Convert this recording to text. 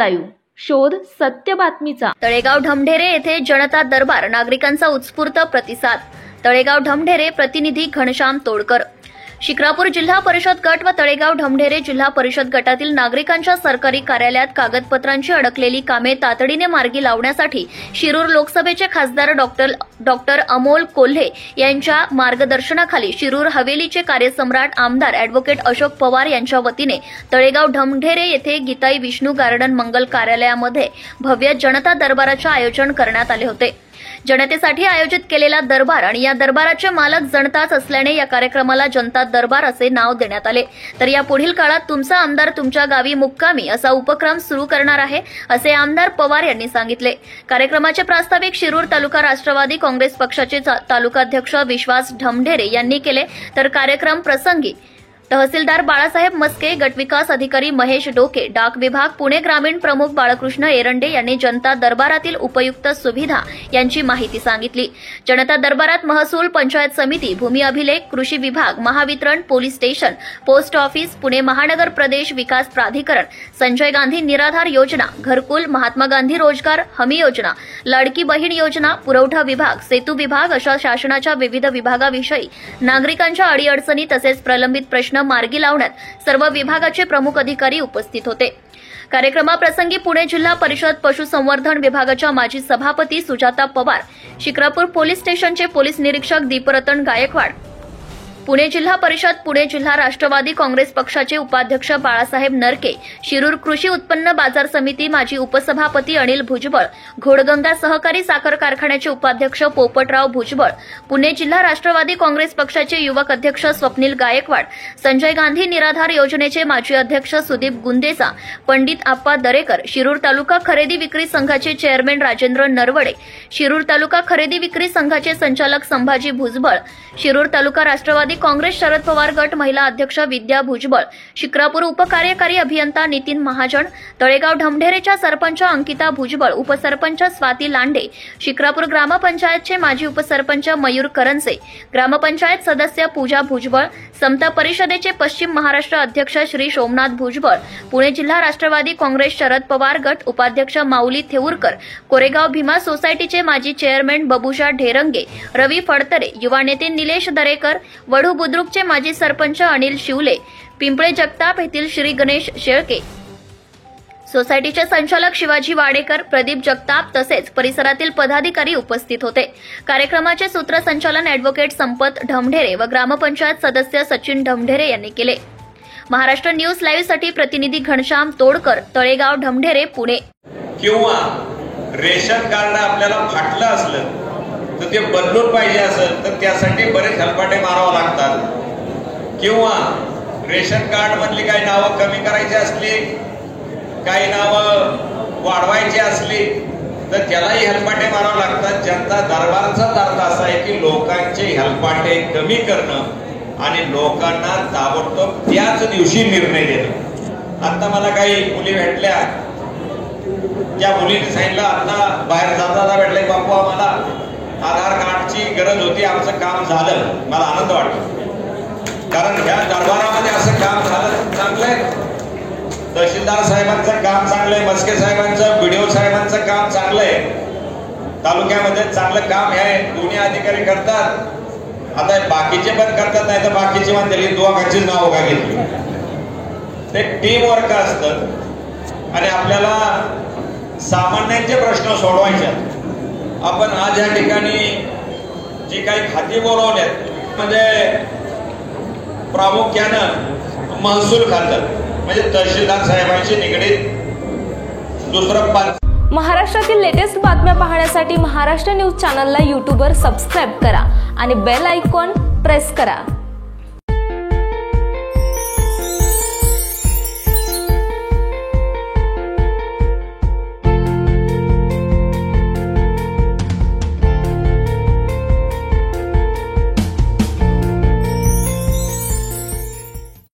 Live शोध सत्य बातमीचा। तळेगाव ढमढेरे येथे जनता दरबार, नागरिकांचा उत्स्फूर्त प्रतिसाद। तळेगाव ढमढेरे प्रतिनिधी घनश्याम तोडकर। शिक्रापूर जिल्हा परिषद गट व तळेगाव ढमढेरे जिल्हा परिषद गटातील नागरिकांच्या सरकारी कार्यालयात कागदपत्रांची अडकलेली कामे तातडीने मार्गी लावण्यासाठी शिरूर लोकसभेचे खासदार डॉक्टर अमोल कोल्हे यांच्या मार्गदर्शनाखाली शिरूर हवेलीचे कार्यसम्राट आमदार अॅडव्होकेट अशोक पवार यांच्या वतीने तळेगाव ढमढेरे येथे गीताई विष्णू गार्डन मंगल कार्यालयामध्ये भव्य जनता दरबाराचे आयोजन करण्यात आले होते। जनतेसाठी आयोजित केलेला दरबार आणि या दरबाराचे मालक जनताच असल्याने या कार्यक्रमाला जनता दरबार असे नाव देण्यात आले। तर या पुढील काळात तुमचा आमदार तुमच्या गावी मुक्कामी असा उपक्रम सुरू करणार आहे, असे आमदार पवार यांनी सांगितले। कार्यक्रमाचे प्रास्ताविक शिरूर तालुका राष्ट्रवादी काँग्रेस पक्षाचे तालुकाध्यक्ष विश्वास ढमढेरे यांनी केले। तर कार्यक्रम प्रसंगी तहसीलदार बाळासाहेब मस्के, गटविकास अधिकारी महेश डोके, डाक विभाग पुणे ग्रामीण प्रमुख बाळकृष्ण एरंडे यांनी जनता दरबारातील उपयुक्त सुविधा यांची माहिती सांगितली। जनता दरबारात महसूल, पंचायत समिती, भूमी अभिलेख, कृषी विभाग, Mahavitaran, police station, post office, Pune महानगर प्रदेश विकास प्राधिकरण, संजय गांधी निराधार योजना, घरकुल, महात्मा गांधी रोजगार हमी योजना, लाडकी बहीण योजना, पुरवठा विभाग, सेतू विभाग अशा शासनाच्या विविध विभागाविषयी नागरिकांच्या अडीअडचणी तसेच प्रलंबित प्रश्न मार्गी लावण्यात सर्व विभागाचे प्रमुख अधिकारी उपस्थित होते। कार्यक्रमाप्रसंगी पुणे जिल्हा परिषद पशुसंवर्धन विभागाच्या माजी सभापती सुजाता पवार, शिक्रापूर पोलीस स्टेशनचे पोलीस निरीक्षक दीपरतन गायकवाड, पुणे जिल्हा परिषद, पुणे जिल्हा राष्ट्रवादी काँग्रेस पक्षाचे उपाध्यक्ष बाळासाहेब नरके, शिरूर कृषी उत्पन्न बाजार समिती माजी उपसभापती अनिल भुजबळ, घोडगंगा सहकारी साखर कारखान्याचे उपाध्यक्ष पोपटराव भुजबळ, पुणे जिल्हा राष्ट्रवादी काँग्रेस पक्षाचे युवक अध्यक्ष स्वप्नील गायकवाड, संजय गांधी निराधार योजनेचे माजी अध्यक्ष सुदीप गुंदेचा, पंडित आप्पा दरेकर, शिरूर तालुका खरेदी विक्री संघाचे चेअरमॅन राजेंद्र नरवडे, शिरूर तालुका खरेदी विक्री संघाचे संचालक संभाजी भुजबळ, शिरूर तालुका राष्ट्रवादी काँग्रेस शरद पवार गट महिला अध्यक्ष विद्या भुजबळ, शिक्रापूर उपकार्यकारी अभियंता नितीन महाजन, तळेगाव ढमढेरेच्या सरपंच अंकिता भुजबळ, उपसरपंच स्वाती लांडे, शिक्रापूर ग्रामपंचायतचे माजी उपसरपंच मयूर करंजे, ग्रामपंचायत सदस्य पूजा भुजबळ, समता परिषदेचे पश्चिम महाराष्ट्र अध्यक्ष श्री सोमनाथ भुजबळ, पुणे जिल्हा राष्ट्रवादी काँग्रेस शरद पवार गट उपाध्यक्ष माऊली थेऊरकर, कोरेगाव भीमा सोसायटीचे माजी चेअरमॅन बबुशा ढेरंगे, रवी फडतरे, युवा नेते निलेश दरेकर, वडू बुद्रुकचे माजी सरपंच अनिल शिवले, पिंपळे जगताप येथील श्री गणेश शेळके, सोसायटीचे संचालक शिवाजी वाडेकर, प्रदीप जगताप तसेच परिसरातील पदाधिकारी उपस्थित होते। कार्यक्रमाचे सूत्रसंचालन अॅडव्होकेट संपत ढमढेरे व ग्रामपंचायत सदस्य सचिन ढमढेरे यांनी केले। महाराष्ट्र न्यूज लाईव्ह साठी प्रतिनिधी घनश्याम तोडकर, तळेगाव ढमढेरे, पुणे। किंवा रेशन कार्ड आपल्याला फाटलं असलं तर ते बदलून पाहिजे असेल तर त्यासाठी बरेच हेलपाटे मारावं लागतात। किंवा रेशन कार्ड मधली काही नावं कमी करायची असली, काही नावं वाढवायची असली तर त्यालाही हेलपाटे मारावं लागतात। जनता दरबारचाच अर्थ असा आहे की लोकांचे हेलपाटे कमी करणं आणि लोकांना ताबडतोब त्याच दिवशी निर्णय देणं। आता मला काही मुली भेटल्या, त्या मुलीने सांगितलं आता बाहेर जाता भेटले, बापू आम्हाला आधार कार्डची गरज होती, आमचं काम झालं। मला आनंद वाटतो कारण ह्या दरबारामध्ये असं काम झालं चांगलं आहे। तहसीलदार साहेबांचं काम चांगलं आहे, मस्के साहेबांचं, बीडीओ साहेबांचं काम चांगलं आहे, तालुक्यामध्ये चांगलं काम हे दोन्ही अधिकारी करतात। आता बाकीचे पण करतात, नाही तर बाकीचे पण दिली दोघांचीच नावं का घेतली। ते टीम वर्क असतं आणि आपल्याला सामान्यांचे प्रश्न सोडवायचे। आपण आज या ठिकाणी जी काही खाती बोलवल्यात म्हणजे प्रामुख्यानं महसूल खातं म्हणजे तहसीलदार साहेबांशी निगडीत दुसरं पाच। महाराष्ट्रातील लेटेस्ट बातम्या पाहण्यासाठी महाराष्ट्र न्यूज चॅनलला यूट्यूबवर सबस्क्राईब करा आणि बेल आयकॉन प्रेस करा।